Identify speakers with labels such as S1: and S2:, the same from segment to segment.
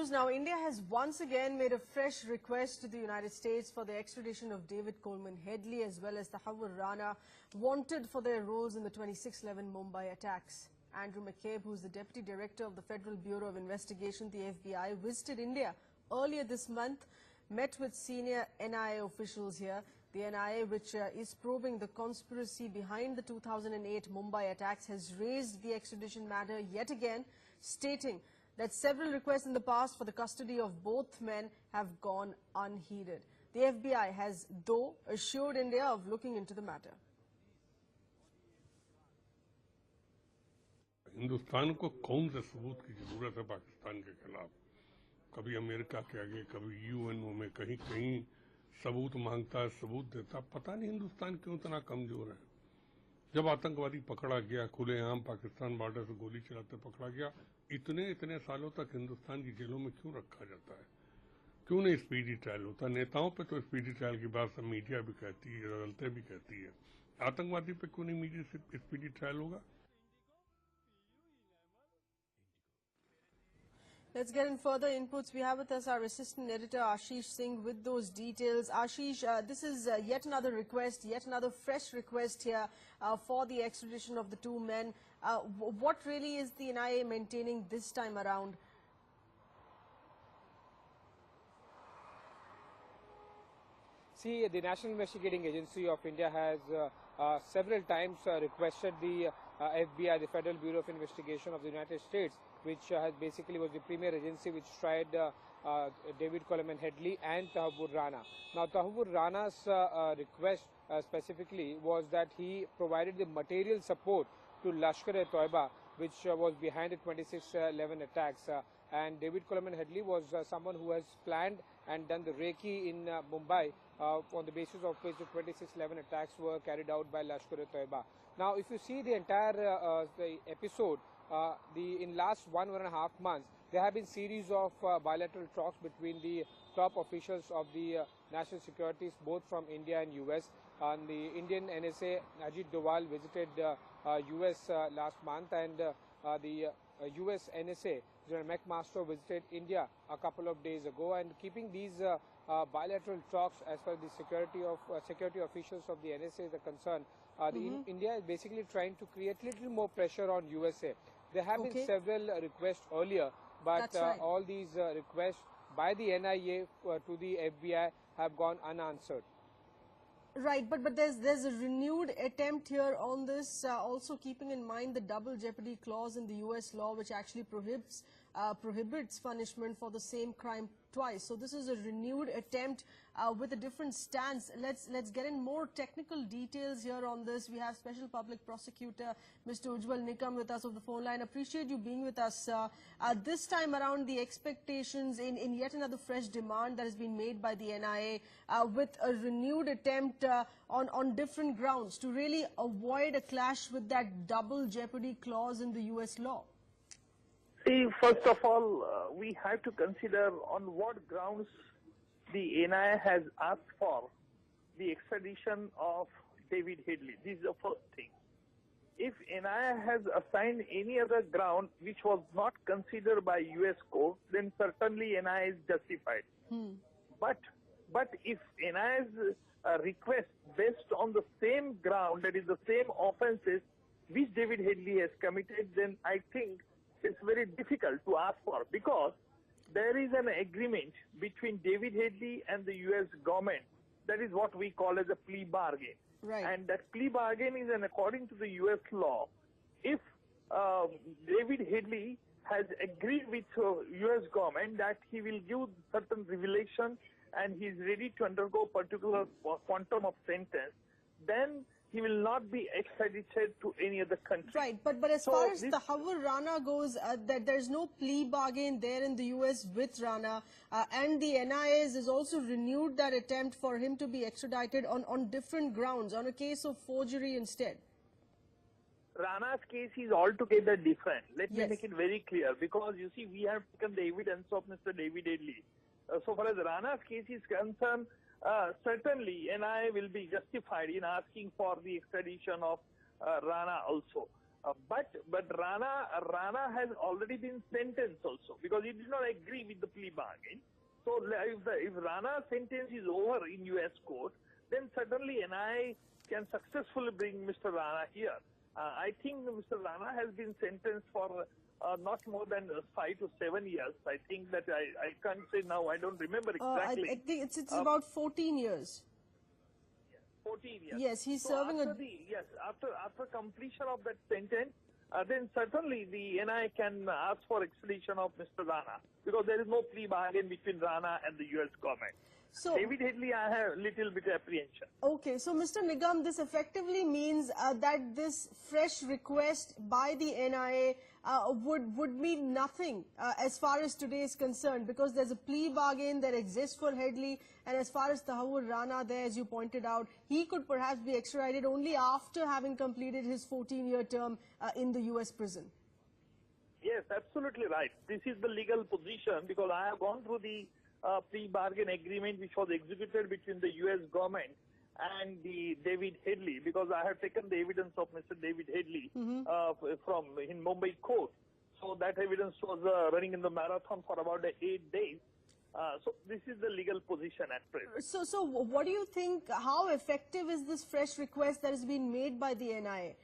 S1: Now, India has once again made a fresh request to the United States for the extradition of David Coleman Headley as well as Headley and Rana, wanted for their roles in the 26/11 Mumbai attacks. Andrew McCabe, who is the Deputy Director of the Federal Bureau of Investigation, the FBI, visited India earlier this month, met with senior NIA officials here. The NIA, which is probing the conspiracy behind the 2008 Mumbai attacks, has raised the extradition matter yet again, stating that several requests in the past for the custody of both men have gone unheeded. The FBI has, though, assured India of looking into the matter.
S2: Hindustan को कौन से सबूत की जरूरत है पाकिस्तान के खिलाफ? कभी अमेरिका के आगे, कभी यूएनओ में कहीं कहीं सबूत मांगता है, सबूत देता। पता नहीं हिंदुस्तान क्यों इतना कमजोर है। जब आतंकवादी पकड़ा गया, खुलेआम पाकिस्तान बॉर्डर से गोली चलाते पकड़ा गया, इतने सालों तक हिंदुस्तान की जेलों में क्यों रखा जाता है? क्यों नहीं स्पीडी ट्रायल होता? नेताओं पे तो स्पीडी ट्रायल की बात सब मीडिया भी कहती है, अदालतें भी कहती है। आतंकवादी पे क्यों नहीं मीडिया से स्पीडी ट्रायल होगा?
S1: Let's get in further inputs. We have with us our assistant editor Ashish Singh with those details. Ashish, this is yet another request, yet another fresh request here for the extradition of the two men. What really is the NIA maintaining this time around?
S3: See, the National Investigating Agency of India has several times requested the FBI, the Federal Bureau of Investigation of the United States, which basically was the premier agency which tried David Coleman Headley and Headley and Rana. Now, Headley and Rana's request specifically was that he provided the material support to Lashkar-e-Toiba, which was behind the 26/11 attacks. And David Coleman Headley was someone who has planned and done the recce in Mumbai, on the basis of which the 26/11 attacks were carried out by Lashkar-e-Toiba. Now, if you see the entire the episode, in last 1.5 months, there have been series of bilateral talks between the top officials of the national securities, both from India and US. And the Indian NSA, Ajit Doval, visited US last month, and the US NSA, General McMaster, visited India a couple of days ago. And keeping these bilateral talks as far as the security officials of the NSA are concerned, India is basically trying to create little more pressure on USA. There have been several requests earlier, but all these requests by the NIA to the FBI have gone unanswered.
S1: Right, but there's a renewed attempt here on this, also keeping in mind the double jeopardy clause in the US law, which actually prohibits punishment for the same crime twice. So this is a renewed attempt with a different stance. Let's get in more technical details here on this. We have Special Public Prosecutor Mr. Ujjwal Nikam with us on the phone line. Appreciate you being with us. This time around, the expectations in yet another fresh demand that has been made by the NIA with a renewed attempt on different grounds to really avoid a clash with that double jeopardy clause in the US law.
S4: See, first of all, we have to consider on what grounds the NIA has asked for the extradition of David Headley. This is the first thing. If NIA has assigned any other ground which was not considered by US court, then certainly NIA is justified. But if NIA's request based on the same ground, that is the same offenses which David Headley has committed, then I think it's very difficult to ask for, because there is an agreement between David Headley and the US government. That is what we call as a plea bargain.
S1: Right.
S4: And that plea bargain is, according to the US law, if David Headley has agreed with US government that he will give certain revelation and he is ready to undergo particular quantum of sentence, then he will not be extradited to any other country.
S1: Right, but as far as the Headley and Rana goes, that there's no plea bargain there in the US with Rana, and the NIA has also renewed that attempt for him to be extradited on different grounds, on a case of forgery instead.
S4: Rana's case is altogether different. Let me make it very clear, because you see, we have taken the evidence of Mr. David Headley. So far as Rana's case is concerned, certainly NIA will be justified in asking for the extradition of Rana also. But Rana has already been sentenced also because he did not agree with the plea bargain. So if Rana's sentence is over in U.S. court, then certainly NIA can successfully bring Mr. Rana here. I think Mr. Rana has been sentenced for not more than 5 to 7 years. I think that I can't say now. I don't remember exactly.
S1: I think it's about 14 years.
S4: 14 years.
S1: Yes, he's
S4: so
S1: serving
S4: after completion of that sentence, then certainly the NIA can ask for extradition of Mr. Rana because there is no plea bargain between Rana and the U.S. government.
S1: So,
S4: David Headley, I have a little bit apprehension.
S1: Okay, so Mr. Nigam, this effectively means that this fresh request by the NIA would mean nothing as far as today is concerned, because there's a plea bargain that exists for Headley, and as far as Tahawur Rana there, as you pointed out, he could perhaps be extradited only after having completed his 14-year term in the U.S. prison.
S4: Yes, absolutely right. This is the legal position because I have gone through the plea bargain agreement which was executed between the U.S. government and the David Headley, because I have taken the evidence of Mr. David Headley from in Mumbai court. So that evidence was running in the marathon for about 8 days. So this is the legal position at present.
S1: So what do you think, how effective is this fresh request that has been made by the NIA?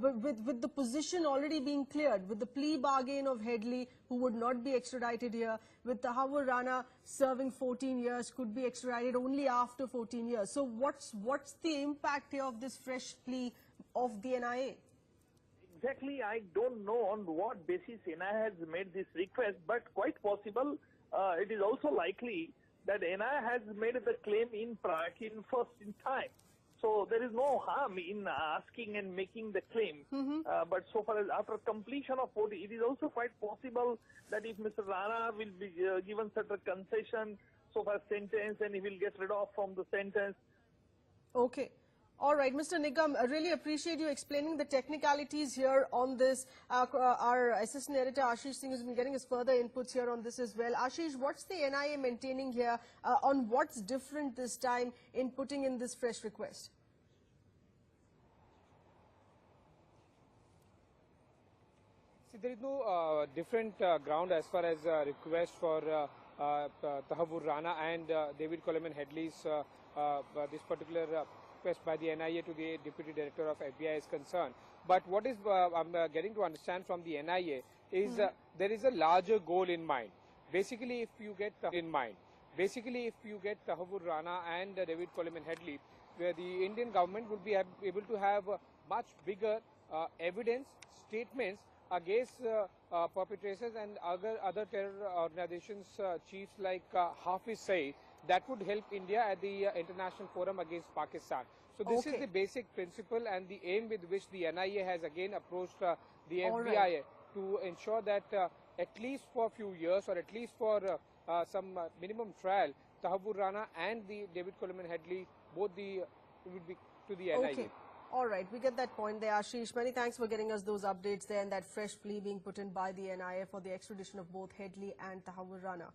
S1: With the position already being cleared, with the plea bargain of Headley, who would not be extradited here, with Tahawur Rana serving 14 years, could be extradited only after 14 years. So what's the impact here of this fresh plea of the NIA?
S4: Exactly, I don't know on what basis NIA has made this request, but quite possible it is also likely that NIA has made the claim in priority first in time. So there is no harm in asking and making the claim. But so far as after completion of 40, it is also quite possible that if Mr. Rana will be given such a concession so far sentence, and he will get rid of from the sentence.
S1: Okay. All right, Mr. Nigam, I really appreciate you explaining the technicalities here on this. Our assistant editor, Ashish Singh, has been getting us further inputs here on this as well. Ashish, what's the NIA maintaining here on what's different this time in putting in this fresh request?
S3: See, there is no different ground as far as request for Tahawur Rana and David Coleman Headley's this particular request by the NIA to the Deputy Director of FBI is concerned. But what is I'm getting to understand from the NIA is there is a larger goal in mind. Basically, if you get Tahawur Rana and David Coleman Headley, where the Indian government would be able to have much bigger evidence, statements against perpetrators and other terror organizations chiefs like Hafiz Saeed, that would help India at the International Forum against Pakistan. So this is the basic principle and the aim with which the NIA has again approached the FBI to ensure that at least for a few years or at least for some minimum trial, Tahawur Rana and the David Coleman Headley, both would be to the NIA.
S1: Okay. All right, we get that point there, Ashish. Many thanks for getting us those updates there and that fresh plea being put in by the NIA for the extradition of both Headley and Tahawur Rana.